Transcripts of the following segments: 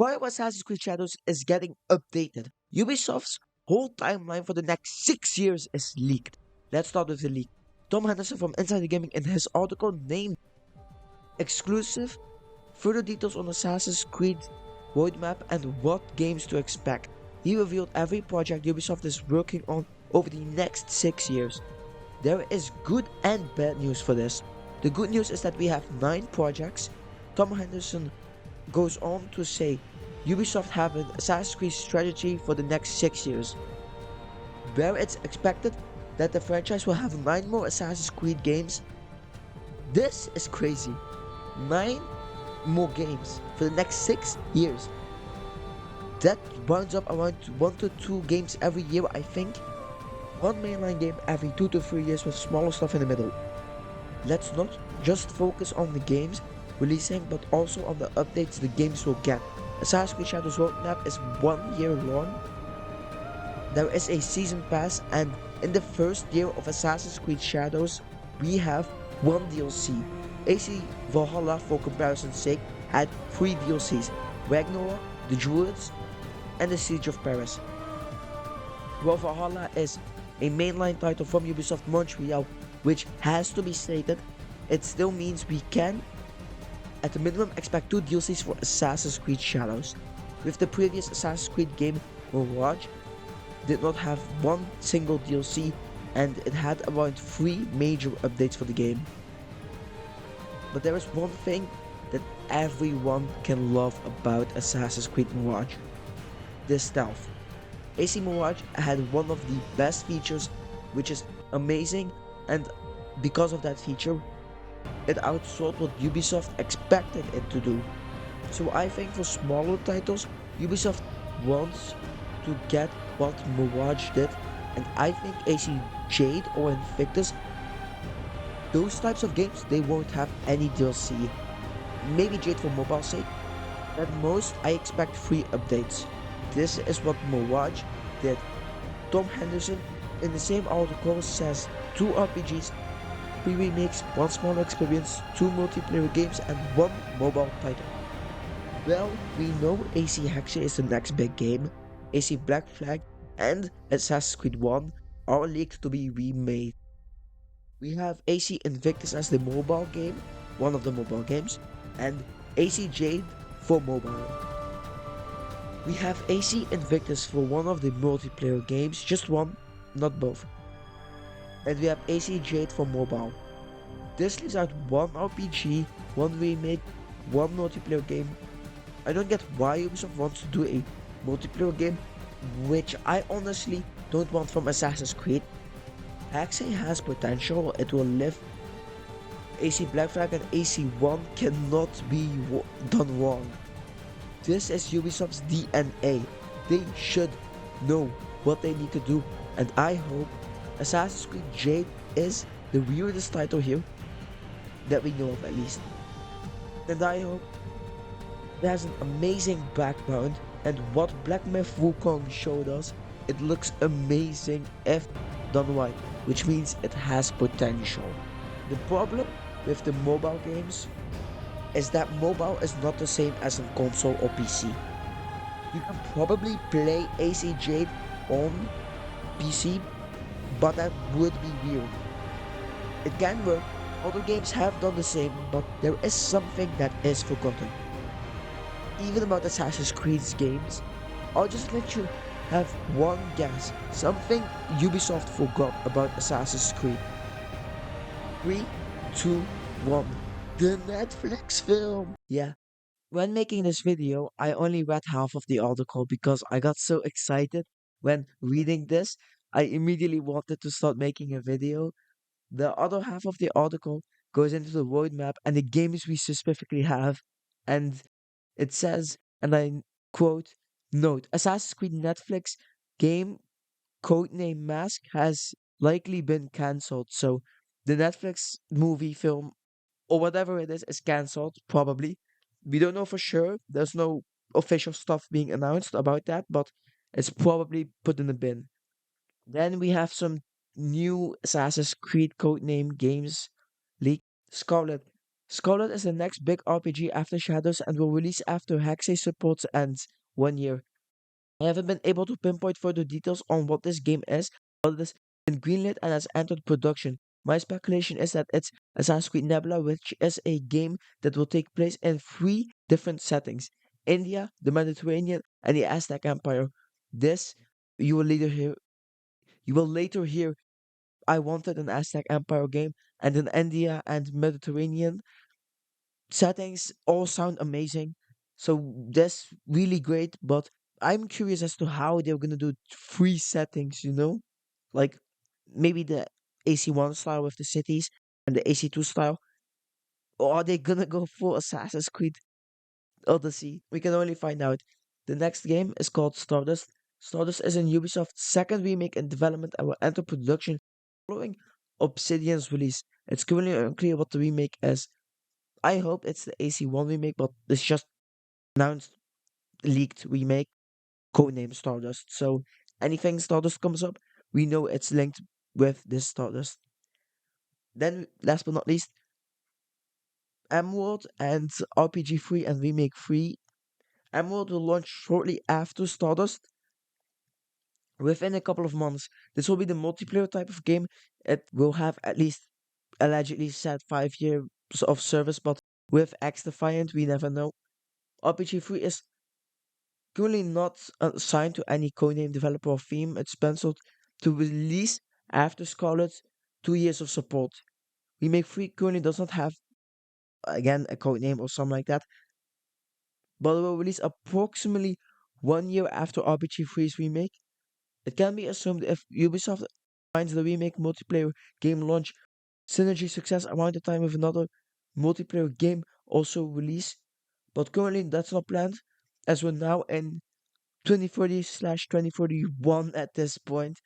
part of Assassin's Creed Shadows is getting updated. Ubisoft's whole timeline for the next 6 years is leaked. Let's start with the leak. Tom Henderson from Insider Gaming in his article named exclusive further details on Assassin's Creed roadmap and what games to expect. He revealed every project Ubisoft is working on over the next 6 years. There is good and bad news for this. The good news is that we have 9 projects. Tom Henderson goes on to say Ubisoft have an Assassin's Creed strategy for the next 6 years, where it's expected that the franchise will have 9 more Assassin's Creed games. This is crazy. 9 more games for the next 6 years. That rounds up around 1 to 2 games every year, I think. One mainline game every 2 to 3 years with smaller stuff in the middle. Let's not just focus on the games releasing, but also on the updates the games will get. Assassin's Creed Shadows roadmap is 1 year long. There is a season pass, and in the first year of Assassin's Creed Shadows, we have 1 DLC. AC Valhalla, for comparison's sake, had 3 DLCs: Ragnarok, the Druids, and the Siege of Paris. While Valhalla is a mainline title from Ubisoft Montreal, which has to be stated, it still means we can, at the minimum, expect 2 DLCs for Assassin's Creed Shadows. With the previous Assassin's Creed game, Mirage did not have 1 single DLC, and it had around 3 major updates for the game. But there is one thing that everyone can love about Assassin's Creed Mirage: the stealth. AC Mirage had one of the best features, which is amazing, and because of that feature, it outsold what Ubisoft expected it to do. So I think for smaller titles, Ubisoft wants to get what Mirage did, and I think AC Jade or Invictus, those types of games, they won't have any DLC. Maybe Jade for mobile sake. At most, I expect 3 updates. This is what Mirage did. Tom Henderson in the same article says 2 RPGs, 3 remakes, 1 small experience, 2 multiplayer games, and 1 mobile title. Well, we know AC Hexa is the next big game. AC Black Flag and Assassin's Creed 1 are leaked to be remade. We have AC Invictus as the mobile game, one of the mobile games, and AC Jade for mobile. We have AC Invictus for one of the multiplayer games, just one, not both. And we have AC Jade for mobile. This leaves out 1 RPG, 1 remake, 1 multiplayer game. I don't get why Ubisoft wants to do a multiplayer game, which I honestly don't want from Assassin's Creed. Hexa has potential, it will live. AC Black Flag and AC 1 cannot be done wrong. This is Ubisoft's DNA. They should know what they need to do, and I hope Assassin's Creed Jade is the weirdest title here that we know of, at least. And I hope it has an amazing background, and what Black Myth Wukong showed us, it looks amazing if done right, which means it has potential. The problem with the mobile games is that mobile is not the same as on console or PC. You can probably play AC Jade on PC, but that would be weird. It can work, other games have done the same, but there is something that is forgotten. Even about Assassin's Creed's games, I'll just let you have one guess. Something Ubisoft forgot about Assassin's Creed. 3, 2, 1. The Netflix film! Yeah. When making this video, I only read half of the article because I got so excited when reading this. I immediately wanted to start making a video. The other half of the article goes into the roadmap and the games we specifically have, and it says, and I quote, "Note, Assassin's Creed Netflix game codename Mask has likely been cancelled." So the Netflix movie film or whatever it is cancelled, probably. We don't know for sure. There's no official stuff being announced about that, but it's probably put in the bin. Then we have some new Assassin's Creed codename games leak. Scarlet Scarlet is the next big RPG after Shadows and will release after Hexay support ends 1 year. I haven't been able to pinpoint further details on what this game is, but it has been greenlit and has entered production. My speculation is that it's Assassin's Creed Nebula, which is a game that will take place in three different settings: India, the Mediterranean, and the Aztec Empire. This you will later hear. You will later hear. I wanted an Aztec Empire game, and an India and Mediterranean settings all sound amazing. So that's really great, but I'm curious as to how they're gonna do three settings, Like maybe the AC1 style with the cities and the AC2 style. Or are they gonna go full Assassin's Creed Odyssey? We can only find out. The next game is called Stardust. Stardust is in Ubisoft's second remake in development and will enter production following Obsidian's release. It's currently unclear what the remake is. I hope it's the AC1 remake, but it's just announced leaked remake, codename Stardust. So anything Stardust comes up, we know it's linked with this Stardust. Then, last but not least, Emerald and RPG 3 and Remake 3. Emerald will launch shortly after Stardust, within a couple of months. This will be the multiplayer type of game. It will have at least allegedly said 5 years of service, but with X Defiant, we never know. RPG 3 is currently not assigned to any codename developer or theme. It's penciled to release after Scarlet's 2 years of support. Remake 3 currently does not have, again, a codename or something like that, but it will release approximately 1 year after RPG 3's remake. It can be assumed if Ubisoft finds the remake multiplayer game launch synergy success around the time of another multiplayer game also release, but currently that's not planned, as we're now in 2030/2031 at this point.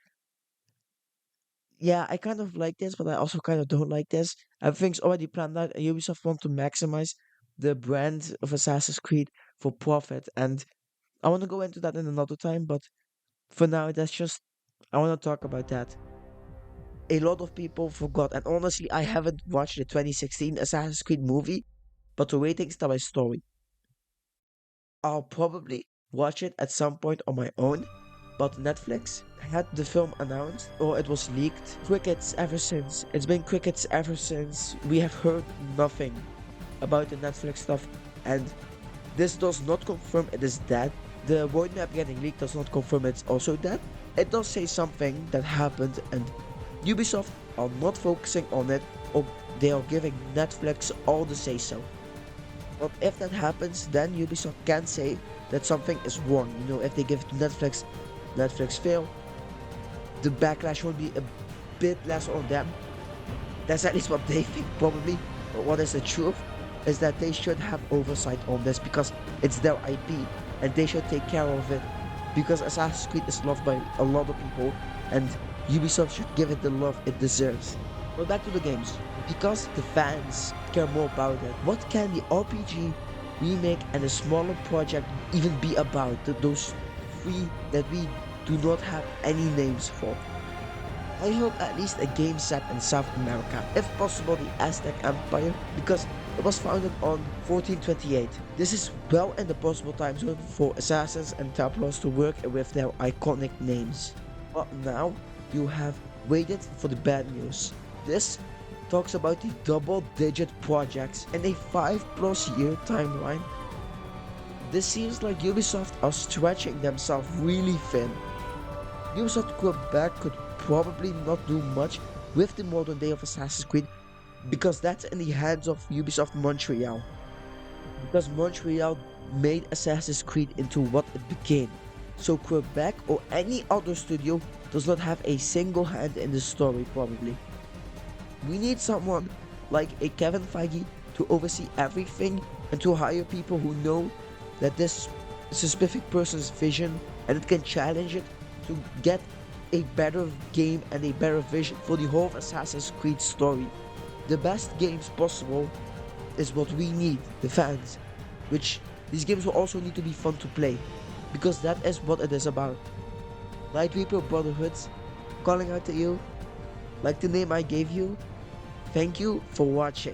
Yeah, I kind of like this, but I also kind of don't like this. Everything's already planned out, and Ubisoft want to maximize the brand of Assassin's Creed for profit, and I want to go into that in another time, but for now, I want to talk about that. A lot of people forgot, and honestly, I haven't watched the 2016 Assassin's Creed movie, but the ratings tell a story. I'll probably watch it at some point on my own, but Netflix had the film announced or it was leaked. Crickets ever since. It's been crickets ever since. We have heard nothing about the Netflix stuff, and this does not confirm it is dead. The roadmap getting leaked does not confirm it's also dead. It does say something that happened, and Ubisoft are not focusing on it, or they are giving Netflix all the say so. But if that happens, then Ubisoft can say that something is wrong. If they give it to Netflix, Netflix fail, the backlash will be a bit less on them. That's at least what they think, probably. But what is the truth is that they should have oversight on this because it's their IP and they should take care of it, because Assassin's Creed is loved by a lot of people and Ubisoft should give it the love it deserves. But back to the games. Because the fans care more about it, what can the RPG remake and a smaller project even be about? Those three that we do not have any names for. I hope at least a game set in South America, if possible the Aztec Empire, because it was founded on 1428. This is well in the possible time zone for Assassins and Templars to work with their iconic names. But now you have waited for the bad news. This talks about the double-digit projects in a 5+ year timeline. This seems like Ubisoft are stretching themselves really thin. Ubisoft Quebec could probably not do much with the modern day of Assassin's Creed because that's in the hands of Ubisoft Montreal. Because Montreal made Assassin's Creed into what it became. So Quebec or any other studio does not have a single hand in the story probably. We need someone like a Kevin Feige to oversee everything and to hire people who know that this specific person's vision and it can challenge it to get a better game and a better vision for the whole Assassin's Creed story. The best games possible is what we need, the fans, which these games will also need to be fun to play, because that is what it is about. LightReaper Brotherhoods, calling out to you, like the name I gave you. Thank you for watching.